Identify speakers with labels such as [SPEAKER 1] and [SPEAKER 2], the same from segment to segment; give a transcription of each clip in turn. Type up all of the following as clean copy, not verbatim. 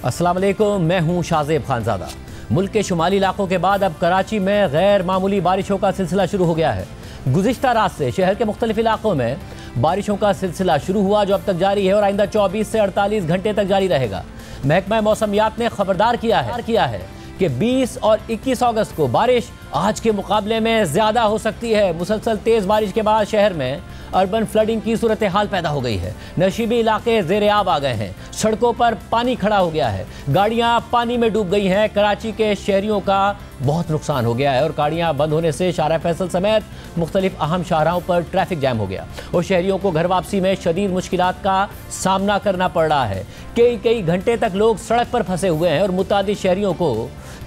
[SPEAKER 1] अस्सलाम वालेकुम, मैं हूं शाज़ेब खानज़ादा। मुल्क के शुमाली इलाकों के बाद अब कराची में गैर मामूली बारिशों का सिलसिला शुरू हो गया है। गुज़िश्ता रात से शहर के मुख्तलिफ इलाकों में बारिशों का सिलसिला शुरू हुआ जो अब तक जारी है और आइंदा 24 से 48 घंटे तक जारी रहेगा। महकमा मौसमियात ने खबरदार किया है कि 20 और 21 अगस्त को बारिश आज के मुकाबले में ज़्यादा हो सकती है। मुसलसल तेज़ बारिश के बाद शहर में अर्बन फ्लडिंग की सूरत हाल पैदा हो गई है। नशीबी इलाके ज़ेरे आब आ गए हैं, सड़कों पर पानी खड़ा हो गया है, गाड़ियां पानी में डूब गई हैं। कराची के शहरियों का बहुत नुकसान हो गया है और गाड़ियां बंद होने से शारा फैसल समेत मुख्तलिफ अहम शाहराहों पर ट्रैफिक जैम हो गया और शहरियों को घर वापसी में शदीद मुश्किलात का सामना करना पड़ रहा है। कई घंटे तक लोग सड़क पर फंसे हुए हैं और मुतादिद शहरियों को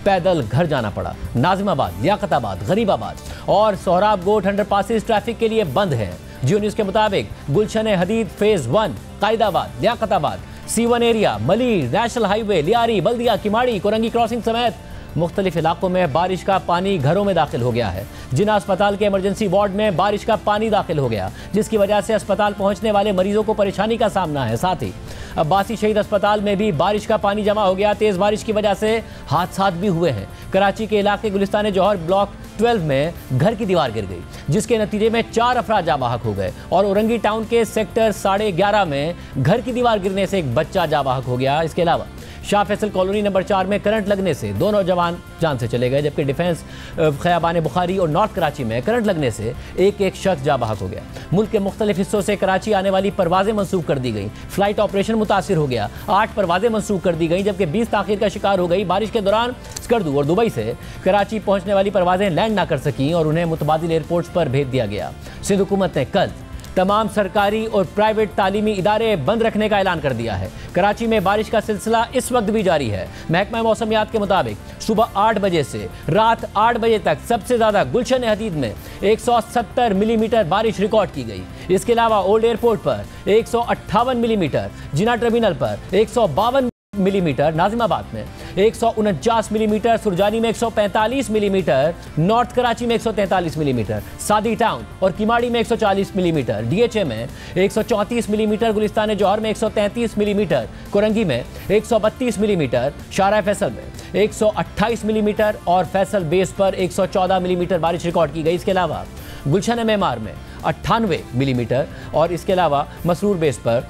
[SPEAKER 1] पैदल घर जाना पड़ा। नाजिमाबाद, लियाकताबाद, गरीबाबाद और सोहराब गोट अंडरपासेस ट्रैफिक के लिए बंद है। जियो न्यूज़ के मुताबिक Gulshan Hadeed phase 1, Qaidabad, Liaquatabad, C1 area, Malir, national highway, Lyari, Baldia, Kemari, Korangi crossing समेत मुख्तलिफ इलाकों में बारिश का पानी घरों में दाखिल हो गया है। जिना अस्पताल के इमरजेंसी वार्ड में बारिश का पानी दाखिल हो गया जिसकी वजह से अस्पताल पहुंचने वाले मरीजों को परेशानी का सामना है। साथ ही अब्बासी शहीद अस्पताल में भी बारिश का पानी जमा हो गया। तेज़ बारिश की वजह से हादसात भी हुए हैं। कराची के इलाके गुलिस्तान जौहर ब्लॉक 12 में घर की दीवार गिर गई जिसके नतीजे में 4 अफराद जाँ बहक हो गए और औरंगी टाउन के सेक्टर 11.5 में घर की दीवार गिरने से एक बच्चा जाँ बहक हो गया। इसके अलावा शाह फैसल कॉलोनी नंबर 4 में करंट लगने से 2 नौजवान जान से चले गए जबकि डिफेंस खयाबान बुखारी और नॉर्थ कराची में करंट लगने से एक शख्स जाँ बहक हो गया। मुल्क के मुख्तलिफ हिस्सों से कराची आने वाली परवाजें मंसूख कर दी गई। फ्लाइट ऑपरेशन मुतासिर हो गया। 8 परवाजें मंसूख कर दी गई जबकि 20 ताखीर का शिकार हो गई। बारिश के दौरान स्कर्दू और दुबई से कराची पहुंचने वाली परवाजें लैंड ना कर सकीं और उन्हें मुतबादिल एयरपोर्ट्स पर भेज दिया गया। सिंध हुकूमत ने कल तमाम सरकारी और प्राइवेट तालीमी इदारे बंद रखने का ऐलान कर दिया है। कराची में बारिश का सिलसिला इस वक्त भी जारी है। महकमा मौसमियात के मुताबिक सुबह 8 बजे से रात 8 बजे तक सबसे ज़्यादा गुलशन हदीद में 170 मिलीमीटर बारिश रिकॉर्ड की गई। इसके अलावा ओल्ड एयरपोर्ट पर 158 मिलीमीटर, जिना टर्मिनल पर 152 मिलीमीटर, नाजिमाबाद में 149 मिलीमीटर, सुरजानी में 145 मिलीमीटर, नॉर्थ कराची में 143 मिलीमीटर, सादी टाउन और किमाड़ी में 140 मिलीमीटर, DHA में 134 मिलीमीटर, गुलिस्तान जौहर में 133 मिलीमीटर, कोरंगी में 132 मिलीमीटर, शारा फैसल में 128 मिलीमीटर और फैसल बेस पर 114 मिलीमीटर बारिश रिकॉर्ड की गई। इसके अलावा गुलशन मेमार में 98 मिलीमीटर और इसके अलावा मसरूर बेस पर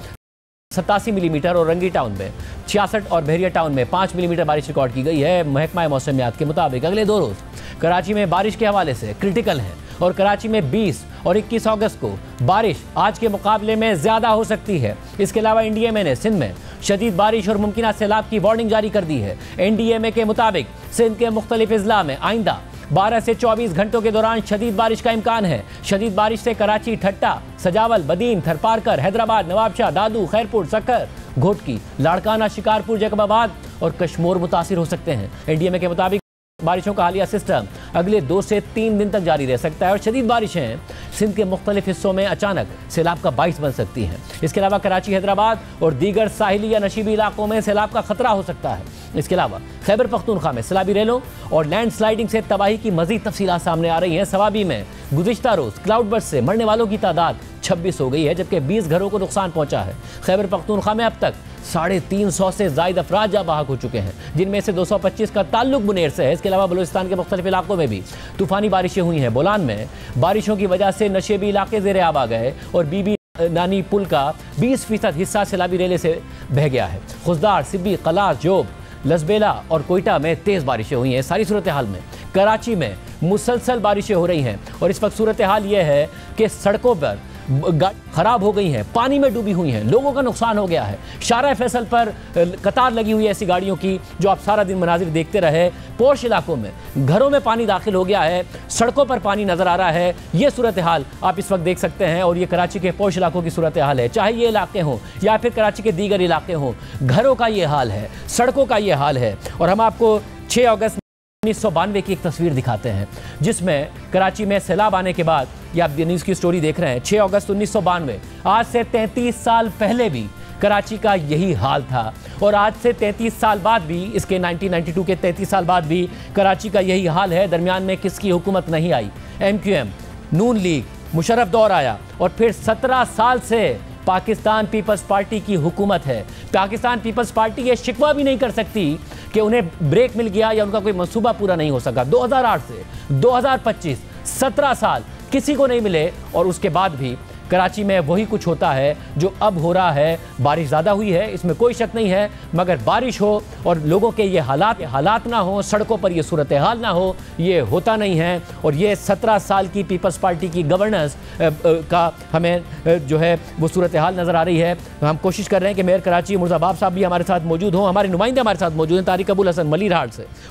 [SPEAKER 1] 87 मिलीमीटर और रंगी टाउन में 66 और बहरिया टाउन में 5 मिलीमीटर बारिश रिकॉर्ड की गई है। महकमा मौसमियात के मुताबिक अगले 2 रोज़ कराची में बारिश के हवाले से क्रिटिकल हैं और कराची में 20 और 21 अगस्त को बारिश आज के मुकाबले में ज़्यादा हो सकती है। इसके अलावा NDMA ने सिंध में शदीद बारिश और मुमकिन सैलाब की वार्निंग जारी कर दी है। NDMA के मुताबिक सिंध के मुख्तलिफ अजला में आइंदा 12 से 24 घंटों के दौरान शदीद बारिश का इम्कान है। शदीद बारिश से कराची, ठट्टा, सजावल, बदीन, थरपारकर, हैदराबाद, नवाबशाह, दादू, खैरपुर, सक्कर, घोटकी, लाड़काना, शिकारपुर, जैकबाबाद और कश्मोर मुतासिर हो सकते हैं। NDMA के मुताबिक बारिशों का हालिया सिस्टम अगले 2 से 3 दिन तक जारी रह सकता है और शदीद बारिशें सिंध के मुख्तलिफ हिस्सों में अचानक सैलाब का बाइस बन सकती हैं। इसके अलावा कराची, हैदराबाद और दीगर साहिली या नशीबी इलाकों में सैलाब का खतरा हो सकता है। इसके अलावा खैबर पख्तूनख्वा में सैलाबी रेलों और लैंड स्लाइडिंग से तबाही की मजीद तफसीलात सामने आ रही हैं। सवाबी में गुज़िश्ता रोज़ क्लाउड बर्स्ट से मरने वालों की तादाद 26 हो गई है जबकि 20 घरों को नुकसान पहुंचा है। खैबर पख्तूनख्वा में अब तक 350 से ज़ायद अफराद जाँ बहक हो चुके हैं जिनमें से 225 का ताल्लुक बुनेर से है। इसके अलावा बलूचिस्तान के मुख्तलिफ इलाकों में भी तूफ़ानी बारिशें हुई हैं। बोलान में बारिशों की वजह से नशेबी इलाके ज़ेरे आब आ गए और बीबी नानी पुल का 20% हिस्सा सैलाबी रेले से बह गया है। खुजदार, सिब्बी, कलास, जोब, लसबेला और कोयटा में तेज़ बारिशें हुई हैं। सारी सूरत हाल में कराची में मुसलसल बारिशें हो रही हैं और इस वक्त सूरत हाल ये है कि सड़कों पर खराब हो गई हैं, पानी में डूबी हुई हैं, लोगों का नुकसान हो गया है। शारा फैसल पर कतार लगी हुई है ऐसी गाड़ियों की जो आप सारा दिन मनाजिर देखते रहे। पोश इलाकों में घरों में पानी दाखिल हो गया है, सड़कों पर पानी नज़र आ रहा है। ये सूरत हाल आप इस वक्त देख सकते हैं और ये कराची के पोश इलाकों की सूरत हाल है। चाहे ये इलाके हों या फिर कराची के दीगर इलाके हों, घरों का ये हाल है, सड़कों का ये हाल है। और हम आपको 6 अगस्त 1992 की एक तस्वीर दिखाते हैं जिसमें कराची में सैलाब आने के बाद, ये आप न्यूज़ की स्टोरी देख रहे हैं, 6 अगस्त 1992, आज से 33 साल पहले भी कराची का यही हाल था और आज से 33 साल बाद भी, इसके 1992 के 33 साल बाद भी कराची का यही हाल है। दरमियान में किसकी हुकूमत नहीं आई, MQM, नून लीग, मुशर्रफ दौर आया और फिर 17 साल से पाकिस्तान पीपल्स पार्टी की हुकूमत है। पाकिस्तान पीपल्स पार्टी ये शिकवा भी नहीं कर सकती कि उन्हें ब्रेक मिल गया या उनका कोई मंसूबा पूरा नहीं हो सका। 2008 से 2025 17 साल किसी को नहीं मिले और उसके बाद भी कराची में वही कुछ होता है जो अब हो रहा है। बारिश ज़्यादा हुई है, इसमें कोई शक नहीं है, मगर बारिश हो और लोगों के ये हालात ना हो, सड़कों पर ये सूरत हाल ना हो, ये होता नहीं है। और ये 17 साल की पीपल्स पार्टी की गवर्नेंस का हमें जो है वो सूरत हाल नज़र आ रही है। हम कोशिश कर रहे हैं कि मेयर कराची मुर्ज़ाबाब साहब भी हमारे साथ मौजूद हों। हमारे नुमाइंदे हमारे साथ मौजूद हैं, तारिक अबुल हसन मलिर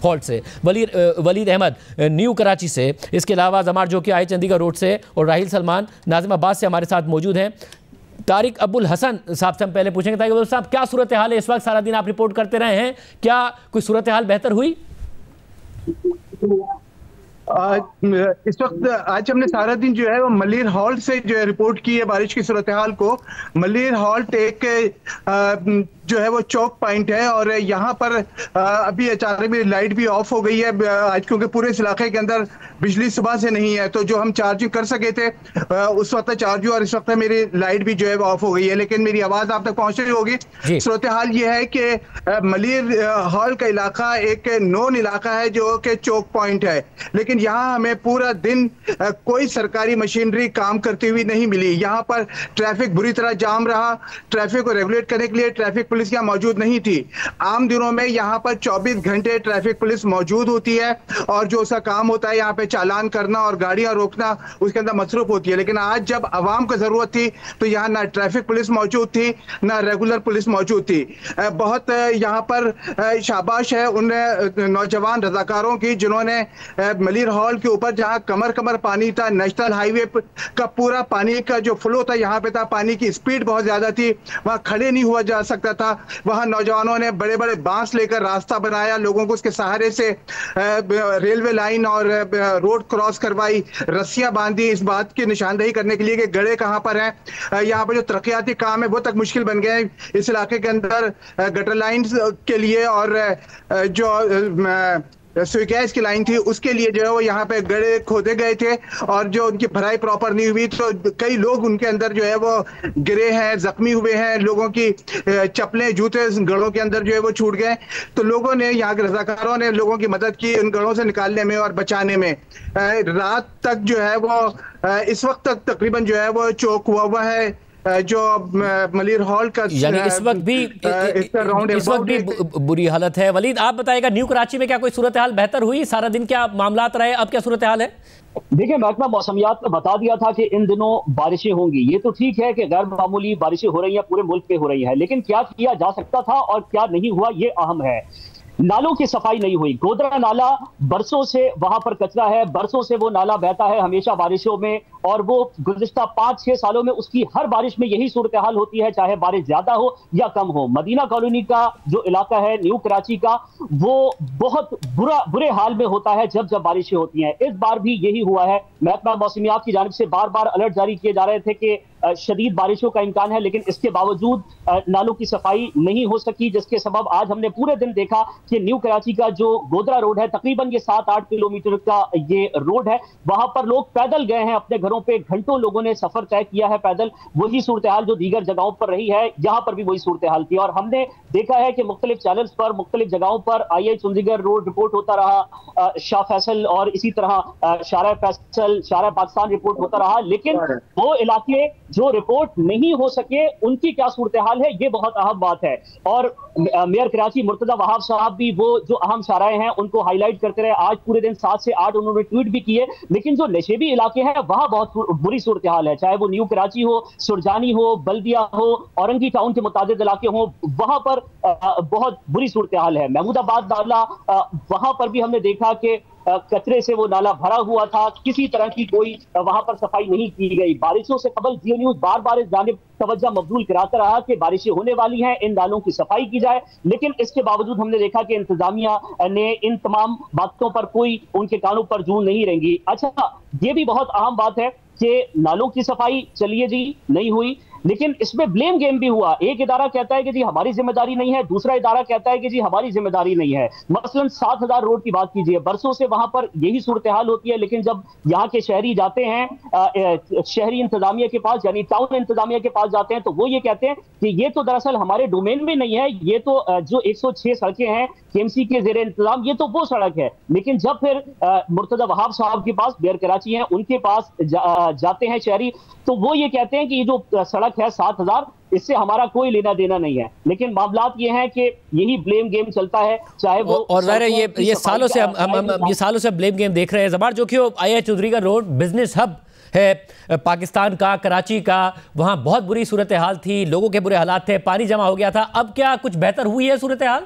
[SPEAKER 1] हॉल्ट से, वलीद अहमद न्यू कराची से, इसके अलावा जमार जो कि आए चंडीगढ़ रोड से, और राहिल सलमान नाज़िमाबाद से हमारे साथ मौजूद हैं। तारिक अबुल हसन साहब से हम पहले पूछेंगे, तारिक अबुल साहब क्या सूरत हाल है इस वक्त? सारा दिन आप रिपोर्ट करते रहे हैं, क्या कोई सूरत हाल बेहतर हुई?
[SPEAKER 2] इस वक्त आज हमने सारा दिन जो है वो मलिर हॉल्ट से जो है रिपोर्ट की है बारिश की सूरत हाल को। मलिर हॉल्ट एक जो है वो चौक पॉइंट है और यहाँ पर अभी अचानक मेरी लाइट भी ऑफ हो गई है आज, क्योंकि पूरे इस इलाके के अंदर बिजली सुबह से नहीं है, तो जो हम चार्जिंग कर सके थे उस वक्त चार्ज हुआ और इस वक्त मेरी लाइट भी जो है वो ऑफ हो गई है, लेकिन मेरी आवाज आप तक पहुंच रही होगी। सूरत हाल ये है कि मलिर हॉल का इलाका एक नोन इलाका है जो कि चौक पॉइंट है, लेकिन यहाँ हमें पूरा दिन कोई सरकारी मशीनरी काम करती हुई नहीं मिली। यहाँ पर ट्रैफिक बुरी तरह जाम रहा, ट्रैफिक को रेगुलेट करने के लिए ट्रैफिक पुलिस यहाँ मौजूद नहीं थी। आम दिनों में यहाँ पर 24 घंटे ट्रैफिक पुलिस मौजूद होती है और जो उसका काम होता है यहाँ पे चालान करना और गाड़ियां रोकना, उसके अंदर मसरूफ होती है। लेकिन आज जब आवाम को जरूरत थी तो यहाँ ना ट्रैफिक पुलिस मौजूद थी ना रेगुलर पुलिस मौजूद थी। बहुत यहाँ पर शाबाश है उन नौजवान रजाकारों की जिन्होंने मलिर हॉल के ऊपर जहाँ कमर कमर पानी था, नेशनल हाईवे का पूरा पानी का जो फ्लो था यहाँ पे था, पानी की स्पीड बहुत ज्यादा थी, वहाँ खड़े नहीं हुआ जा सकता था। वहां नौजवानों ने बड़े बड़े बांस लेकर रास्ता बनाया, लोगों को उसके सहारे से रेलवे लाइन और रोड क्रॉस करवाई, रस्सियां बांधी इस बात की निशानदेही करने के लिए कि गड़े कहां पर हैं। यहाँ पर जो तरक्याती काम है वो तक मुश्किल बन गए इस इलाके के अंदर गटर लाइन के लिए, और जो स्विच गैस की लाइन थी उसके लिए जो है वो यहाँ पे गड्ढे खोदे गए थे और जो उनकी भराई प्रॉपर नहीं हुई तो कई लोग उनके अंदर जो है वो गिरे हैं, जख्मी हुए हैं, लोगों की चप्पलें जूते गढ़ों के अंदर जो है वो छूट गए। तो लोगों ने, यहाँ के रजाकारों ने लोगों की मदद की उन गढ़ों से निकालने में और बचाने में। रात तक जो है वो इस वक्त तक तकरीबन जो है वो चौक हुआ है जो मलिर हॉल का,
[SPEAKER 1] यानी इस वक्त भी बुरी हालत है। वलीद आप बताएगा, न्यू कराची में क्या कोई सूरत हाल बेहतर हुई? सारा दिन क्या मामलात रहे, अब क्या सूरत हाल है?
[SPEAKER 3] देखिए, महकमा मौसमियात ने बता दिया था कि इन दिनों बारिशें होंगी। ये तो ठीक है कि गैर मामूली बारिशें हो रही हैं, पूरे मुल्क पे हो रही है, लेकिन क्या किया जा सकता था और क्या नहीं हुआ ये अहम है। नालों की सफाई नहीं हुई। गोदरा नाला बरसों से वहां पर कचरा है, बरसों से वो नाला बहता है हमेशा बारिशों में, और वो गुज़िश्ता 5-6 सालों में उसकी हर बारिश में यही सूरत हाल होती है, चाहे बारिश ज्यादा हो या कम हो। मदीना कॉलोनी का जो इलाका है न्यू कराची का, वो बहुत बुरे हाल में होता है जब जब बारिशें होती हैं। इस बार भी यही हुआ है। महकमा मौसमियात की जानिब से बार बार अलर्ट जारी किए जा रहे थे कि शदीद बारिशों का इम्कान है, लेकिन इसके बावजूद नालों की सफाई नहीं हो सकी, जिसके सबब आज हमने पूरे दिन देखा कि न्यू कराची का जो गोदरा रोड है, तकरीबन ये 7-8 किलोमीटर का ये रोड है, वहां पर लोग पैदल गए हैं अपने घरों पे, घंटों लोगों ने सफर तय किया है पैदल। वही सूरत हाल जो दीगर जगहों पर रही है, यहाँ पर भी वही सूरत हाल थी। और हमने देखा है कि मुख्तलिफ चैनल्स पर मुख्तलिफ जगहों पर IH चंडीगढ़ रोड रिपोर्ट होता रहा, शाह फैसल और इसी तरह शारा फैसल, शारा पाकिस्तान रिपोर्ट होता रहा, लेकिन वो इलाके जो रिपोर्ट नहीं हो सके उनकी क्या सूरत हाल है, ये बहुत अहम बात है। और मेयर कराची मुर्तजा वहाब साहब भी वो जो अहम शाराएं हैं उनको हाईलाइट करते रहे। आज पूरे दिन 7 से 8 उन्होंने ट्वीट भी किए, लेकिन जो नशेबी इलाके हैं वहां बहुत बुरी सूरत हाल है, चाहे वो न्यू कराची हो, सुरजानी हो, बल्दिया हो, औरंगी टाउन के मुताबिक इलाके हो, वहां पर बहुत बुरी सूरत हाल है। महमूदाबाद नाला, वहां पर भी हमने देखा कि कचरे से वो नाला भरा हुआ था, किसी तरह की कोई वहां पर सफाई नहीं की गई। बारिशों से कबल जियो न्यूज बार बार इस जानिब तवज्जो मबजूल कराता रहा कि बारिशें होने वाली हैं, इन नालों की सफाई की जाए, लेकिन इसके बावजूद हमने देखा कि इंतजामिया ने इन तमाम बातों पर कोई उनके कानों पर जूं नहीं रेंगी। अच्छा, ये भी बहुत अहम बात है कि नालों की सफाई चलिए जी नहीं हुई, लेकिन इसमें ब्लेम गेम भी हुआ। एक इदारा कहता है कि जी हमारी जिम्मेदारी नहीं है, दूसरा इदारा कहता है कि जी हमारी जिम्मेदारी नहीं है। मसलन 7000 रोड की बात कीजिए, बरसों से वहां पर यही सूरत हाल होती है, लेकिन जब यहाँ के शहरी जाते हैं शहरी इंतजामिया के पास, यानी टाउन इंतजामिया के पास जाते हैं, तो वो ये कहते हैं कि ये तो दरअसल हमारे डोमेन में नहीं है, ये तो जो 106 सड़कें हैं केएमसी के जेर इंतजाम, ये तो वो सड़क है। लेकिन जब फिर मुर्तजा वहाब साहब के पास, मेयर कराची हैं, उनके पास जाते हैं शहरी, तो वो ये कहते हैं कि ये जो सड़क है 7000, इससे हमारा कोई लेना देना नहीं है। लेकिन मामलात ये हैं कि यही ब्लेम गेम चलता है, चाहे वो
[SPEAKER 1] और ये सालों से हम ये सालों से ब्लेम गेम देख रहे हैं। जबार जो कि आया चौधरी का रोड बिजनेस हब है पाकिस्तान का, कराची का, वहाँ बहुत बुरी सूरत हाल थी, लोगों के बुरे हालात थे, पानी जमा हो गया था। अब क्या कुछ बेहतर हुई है सूरत हाल?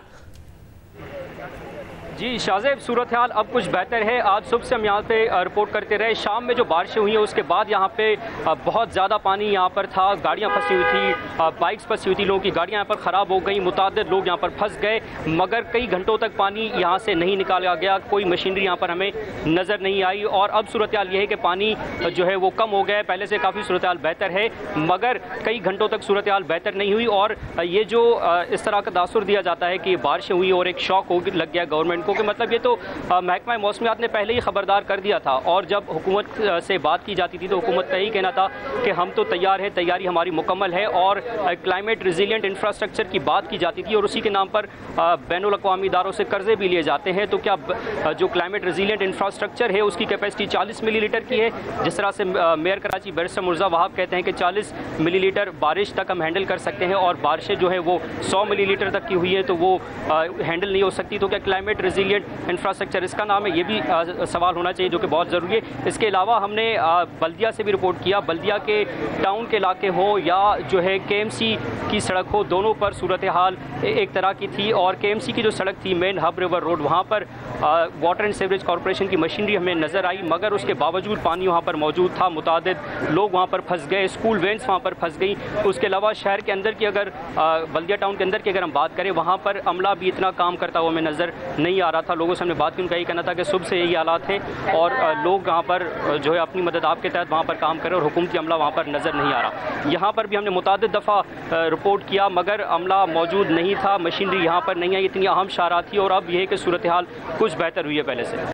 [SPEAKER 4] जी शाहजेब, सूरत हाल अब कुछ बेहतर है। आज सुबह से हम यहाँ पे रिपोर्ट करते रहे। शाम में जो बारिशें हुई हैं उसके बाद यहाँ पे बहुत ज़्यादा पानी यहाँ पर था, गाड़ियाँ फंसी हुई थी, बाइक्स फंसी हुई थी, लोगों की गाड़ियाँ यहाँ पर ख़राब हो गई, मुतादिद लोग यहाँ पर फंस गए, मगर कई घंटों तक पानी यहाँ से नहीं निकाला गया, कोई मशीनरी यहाँ पर हमें नज़र नहीं आई। और अब सूरत हाल ये है कि पानी जो है वो कम हो गया है, पहले से काफ़ी सूरत हाल बेहतर है, मगर कई घंटों तक सूरत हाल बेहतर नहीं हुई। और ये जो इस तरह का तासुर दिया जाता है कि बारिशें हुई और एक शौक हो लग गया गवर्नमेंट को, कि मतलब ये तो महकमा मौसमियात ने पहले ही खबरदार कर दिया था। और जब हुकूमत से बात की जाती थी तो हुकूमत का यही कहना था कि हम तो तैयार हैं, तैयारी हमारी मुकम्मल है। और क्लाइमेट रिजिलियंट इंफ्रास्ट्रक्चर की बात की जाती थी और उसी के नाम पर बैनुल अक़वामी इदारों से कर्जे भी लिए जाते हैं। तो क्या जो क्लाइमेट रिजिलियंट इंफ्रास्ट्रक्चर है उसकी कैपेसिटी 40 मिलीलीटर की है, जिस तरह से मेयर कराची बैरिस्टर मुर्जा वहाब कहते हैं कि 40 मिलीलीटर बारिश तक हम हैंडल कर सकते हैं, और बारिशें जो है वो 100 मिलीलीटर तक की हुई है तो वो हैंडल नहीं हो सकती। तो क्या क्लाइमेट रिजिलियंट इंफ्रास्ट्रक्चर इसका नाम है, ये भी सवाल होना चाहिए जो कि बहुत ज़रूरी है। इसके अलावा हमने बल्दिया से भी रिपोर्ट किया, बल्दिया के टाउन के इलाके हो या जो है केएमसी की सड़क हो, दोनों पर सूरत हाल एक तरह की थी। और केएमसी की जो सड़क थी मेन हब रिवर रोड, वहाँ पर वाटर एंड सीवरेज कॉरपोरेशन की मशीनरी हमें नज़र आई, मगर उसके बावजूद पानी वहाँ पर मौजूद था, मुतादिद लोग वहाँ पर फंस गए, स्कूल वैन्स वहाँ पर फंस गई। उसके अलावा शहर के अंदर की अगर बल्दिया टाउन के अंदर की अगर हम बात करें, वहाँ पर अमला भी इतना काम करता हुआ हमें नज़र नहीं आ रहा था। लोगों से हमने बात की, उनका यही कहना था कि सुबह से यही हालात हैं और लोग यहाँ पर जो है अपनी मदद आपके तहत वहाँ पर काम करें और हुकूमती अमला वहाँ पर नज़र नहीं आ रहा। यहाँ पर भी हमने मुतादिद दफ़ा रिपोर्ट किया, मगर अमला मौजूद नहीं था, मशीनरी यहाँ पर नहीं आई, इतनी अहम शाहरात थी। और अब यह है कि सूरत हाल कुछ बेहतर हुई है पहले से।